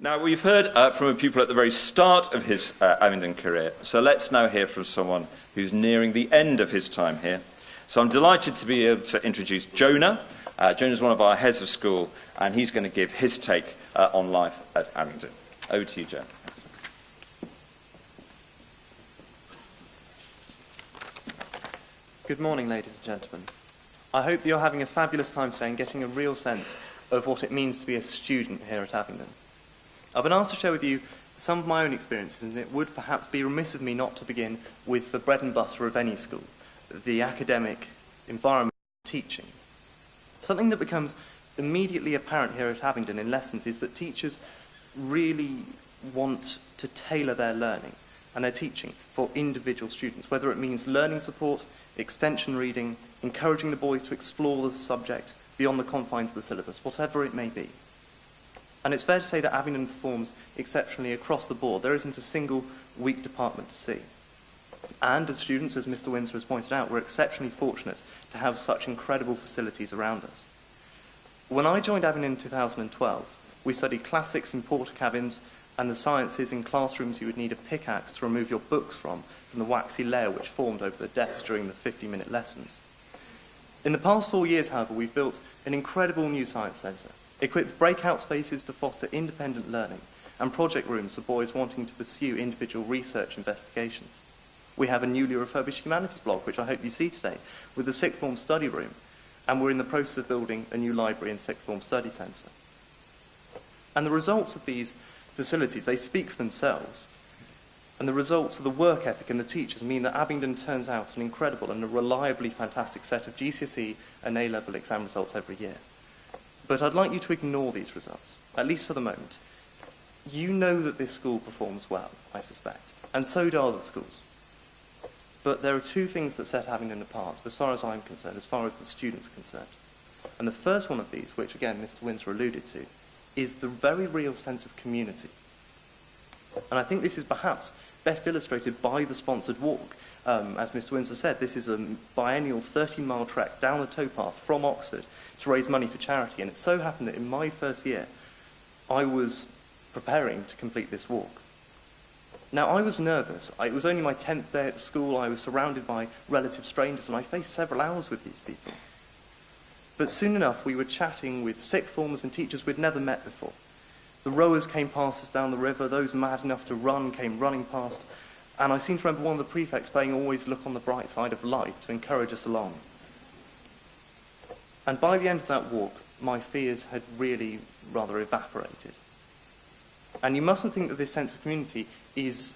Now, we've heard from a pupil at the very start of his Abingdon career, so let's now hear from someone who's nearing the end of his time here. So I'm delighted to be able to introduce Jonah. Jonah's one of our heads of school, and he's going to give his take on life at Abingdon. Over to you, Jonah. Good morning, ladies and gentlemen. I hope that you're having a fabulous time today and getting a real sense of what it means to be a student here at Abingdon. I've been asked to share with you some of my own experiences, and it would perhaps be remiss of me not to begin with the bread and butter of any school, the academic environment of teaching. Something that becomes immediately apparent here at Abingdon in lessons is that teachers really want to tailor their learning and their teaching for individual students, whether it means learning support, extension reading, encouraging the boys to explore the subject beyond the confines of the syllabus, whatever it may be. And it's fair to say that Abingdon performs exceptionally across the board. There isn't a single weak department to see. And as students, as Mr. Windsor has pointed out, we're exceptionally fortunate to have such incredible facilities around us. When I joined Abingdon in 2012, we studied classics in porter cabins and the sciences in classrooms you would need a pickaxe to remove your books from the waxy layer which formed over the desks during the 50-minute lessons. In the past 4 years, however, we've built an incredible new science centre, equipped breakout spaces to foster independent learning, and project rooms for boys wanting to pursue individual research investigations. We have a newly refurbished humanities block, which I hope you see today, with a sixth form study room, and we're in the process of building a new library and sixth form study centre. And the results of these facilities, they speak for themselves. And the results of the work ethic and the teachers mean that Abingdon turns out an incredible and a reliably fantastic set of GCSE and A-level exam results every year. But I'd like you to ignore these results, at least for the moment. You know that this school performs well, I suspect, and so do other schools. But there are two things that set Abingdon apart, as far as I'm concerned, as far as the students are concerned. And the first one of these, which again Mr. Windsor alluded to, is the very real sense of community. And I think this is perhaps best illustrated by the sponsored walk. As Mr. Windsor said, this is a biennial 13-mile trek down the towpath from Oxford to raise money for charity. And it so happened that in my first year, I was preparing to complete this walk. Now, I was nervous. It was only my 10th day at school. I was surrounded by relative strangers, and I faced several hours with these people. But soon enough, we were chatting with sixth formers and teachers we'd never met before. The rowers came past us down the river. Those mad enough to run came running past. And I seem to remember one of the prefects saying, "Always look on the bright side of life," to encourage us along. And by the end of that walk, my fears had really rather evaporated. And you mustn't think that this sense of community is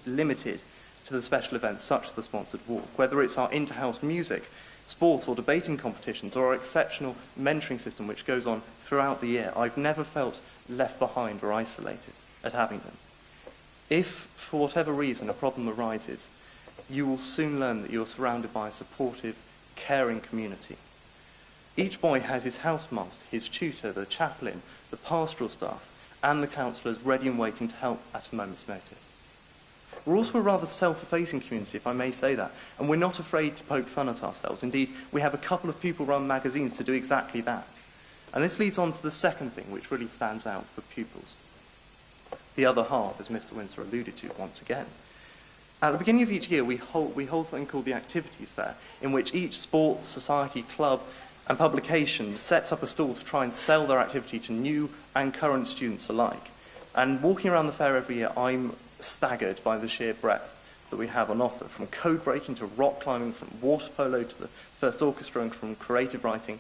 limited to the special events such as the sponsored walk, whether it's our inter-house music, sport or debating competitions, or our exceptional mentoring system which goes on throughout the year. I've never felt left behind or isolated at Abingdon. If, for whatever reason, a problem arises, you will soon learn that you're surrounded by a supportive, caring community. Each boy has his housemaster, his tutor, the chaplain, the pastoral staff, and the counsellors ready and waiting to help at a moment's notice. We're also a rather self-effacing community, if I may say that, and we're not afraid to poke fun at ourselves. Indeed, we have a couple of pupil-run magazines to do exactly that. And this leads on to the second thing, which really stands out for pupils. The other half, as Mr. Windsor alluded to once again. At the beginning of each year, we hold something called the Activities Fair, in which each sports, society, club, and publication sets up a stall to try and sell their activity to new and current students alike. And walking around the fair every year, I'm staggered by the sheer breadth that we have on offer, from code breaking to rock climbing, from water polo to the first orchestra, and from creative writing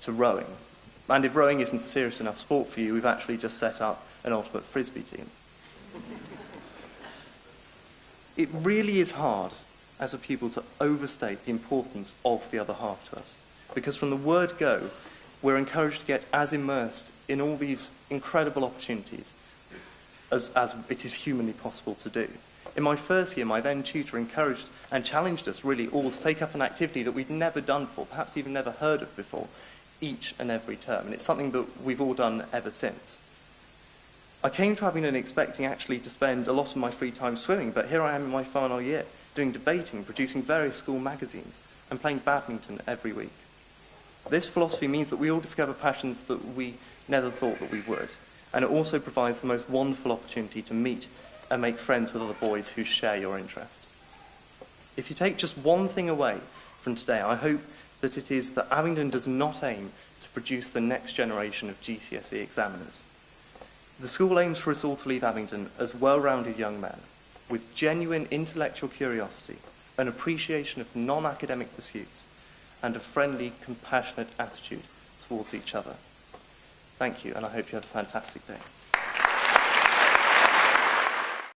to rowing. And if rowing isn't a serious enough sport for you, we've actually just set up an ultimate frisbee team. It really is hard as a pupil to overstate the importance of the other half to us, because from the word go, we're encouraged to get as immersed in all these incredible opportunities as it is humanly possible to do. In my first year, my then tutor encouraged and challenged us really all to take up an activity that we'd never done before, perhaps even never heard of before, each and every term. And it's something that we've all done ever since. I came to Abingdon expecting actually to spend a lot of my free time swimming, but here I am in my final year, doing debating, producing various school magazines, and playing badminton every week. This philosophy means that we all discover passions that we never thought that we would, and it also provides the most wonderful opportunity to meet and make friends with other boys who share your interest. If you take just one thing away from today, I hope that it is that Abingdon does not aim to produce the next generation of GCSE examiners. The school aims for us all to leave Abingdon as well-rounded young men, with genuine intellectual curiosity, an appreciation of non-academic pursuits, and a friendly, compassionate attitude towards each other. Thank you, and I hope you have a fantastic day.